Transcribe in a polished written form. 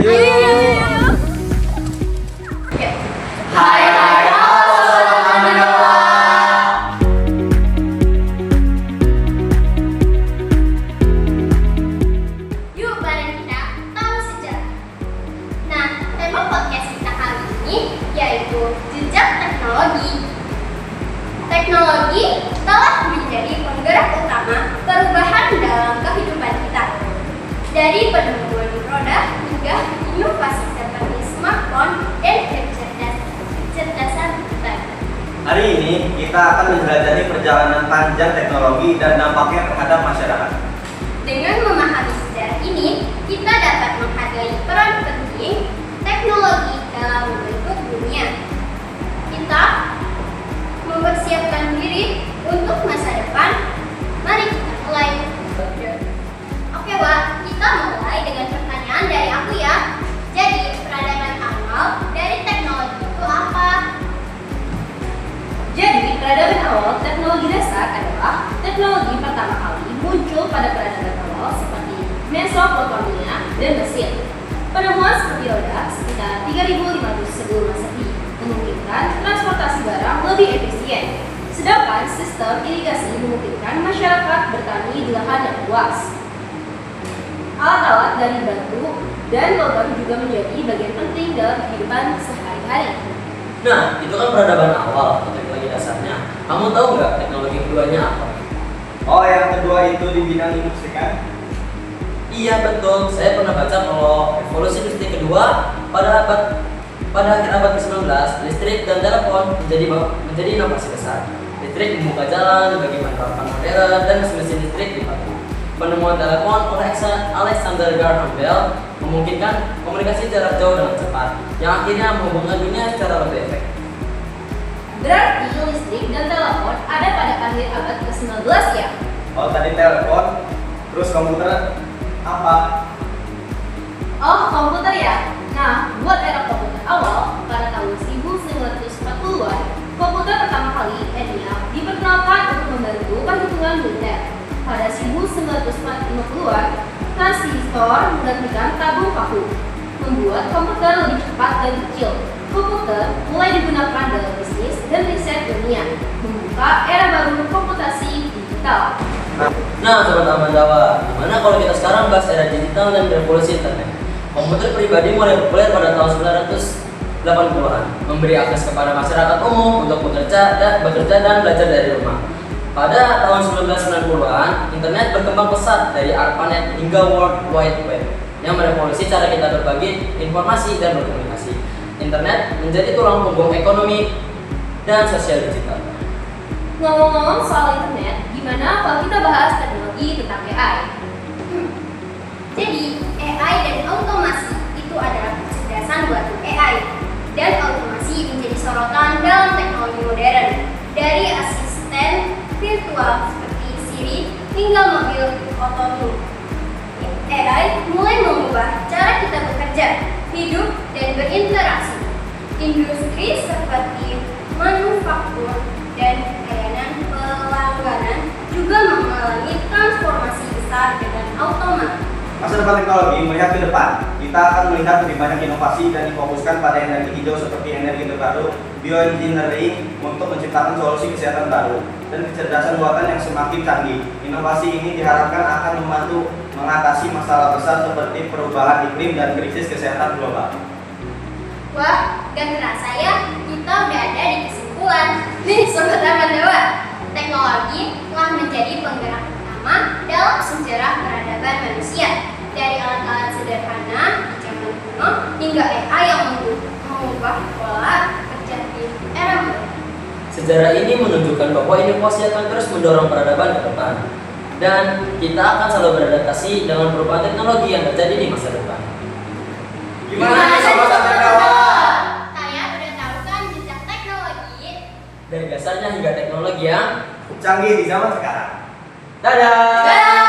Ayo. Hai hai halo teman-teman Dawa. Yuk bareng kita tahu sejarah. Nah, tema podcast kita kali ini yaitu jejak teknologi. Teknologi telah menjadi penggerak utama perubahan dalam kehidupan kita. Dari penemuan roda hingga inovasi seperti smartphone dan kecerdasan buatan. Hari ini kita akan menjelajahi perjalanan panjang teknologi dan dampaknya terhadap masyarakat. Dengan memahami sejarah ini, kita dapat menghargai peran penting teknologi dalam membentuk dunia. Kita mempersiapkan diri untuk masa depan. Mari kita mulai. Oke, Wak, kita mulai dengan pertanyaan dari aku ya. Jadi, peradaban awal dari teknologi itu apa? Jadi, peradaban awal teknologi dasar adalah teknologi pertama kali muncul pada peradaban awal seperti Mesopotamia dan Mesir. Penemuan seperti roda sekitar 3500 sebelum Masehi memungkinkan transportasi barang lebih efisien, sedangkan sistem irigasi memungkinkan masyarakat bertani di lahan yang luas. Alat-alat dari batu dan logam juga menjadi bagian penting dalam kehidupan sehari-hari. Nah, itu kan peradaban awal atau teknologi dasarnya. Kamu tahu nggak teknologi keduanya apa? Oh, yang kedua itu di bidang industri kan? Iya betul, saya pernah baca kalau revolusi industri kedua pada akhir abad ke-19, listrik dan telepon menjadi inovasi besar. Listrik membuka jalan bagi manufaktur modern dan mesin listrik dipakai. Penemuan telepon oleh Alexander Graham Bell memungkinkan komunikasi jarak jauh dengan cepat, yang akhirnya menghubungkan dunia secara lebih efektif. Berarti listrik dan telepon ada pada akhir abad ke-19 ya? Oh, tadi telepon, terus komputer apa? Oh, komputer ya? Nah, buat era komputer awal, pada tahun 1940-an, komputer pertama kali ENIAC diperkenalkan untuk membantu perhitungan militer. Pada 1950-an, transistor menggantikan tabung vakum, membuat komputer lebih cepat dan kecil. Komputer mulai digunakan dalam bisnis dan riset dunia, membuka era baru komputasi digital. Nah, teman-teman Dawa, gimana kalau kita sekarang bahas era digital dan revolusi internet? Komputer pribadi mulai populer pada tahun 1980-an, memberi akses kepada masyarakat umum untuk bekerja dan belajar dari rumah. Pada tahun 1990-an, internet berkembang pesat dari ARPANET hingga World Wide Web yang merevolusi cara kita berbagi informasi dan berkomunikasi. Internet menjadi tulang punggung ekonomi dan sosial digital. Ngomong-ngomong soal internet, gimana kalau kita bahas teknologi tentang AI? Jadi, AI dan otomasi itu adalah kecerdasan buatan AI. Dan otomasi menjadi sorotan dalam teknologi modern. Dari asisten virtual seperti Siri hingga mobil otonom. AI mulai mengubah cara kita bekerja, hidup, dan berinteraksi. Industri seperti manufaktur dan layanan pelangganan juga mengalami transformasi besar dengan otomatis. Masa depan teknologi melihat ke depan, kita akan melihat lebih banyak inovasi dan difokuskan pada energi hijau seperti energi terbaru, bioengineering untuk menciptakan solusi kesehatan baru, dan kecerdasan buatan yang semakin canggih. Inovasi ini diharapkan akan membantu mengatasi masalah besar seperti perubahan iklim dan krisis kesehatan global. Wah, gak terasa ya, kita udah ada di kesimpulan. Nih, Sobat Taman Dawa, teknologi telah menjadi penggerak utama dalam sejarah peradaban manusia. Dari alat-alat sederhana di zaman kuno hingga AI yang mengubah pola kerja di era modern. Sejarah ini menunjukkan bahwa inovasi akan terus mendorong peradaban ke depan, dan kita akan selalu beradaptasi dengan perubahan teknologi yang terjadi di masa depan. Gimana nih Sobat Taman Dawa? Kalian udah tahu kan jejak teknologi? Dari dasarnya hingga teknologi yang Canggih di zaman sekarang. dadah! Dadah!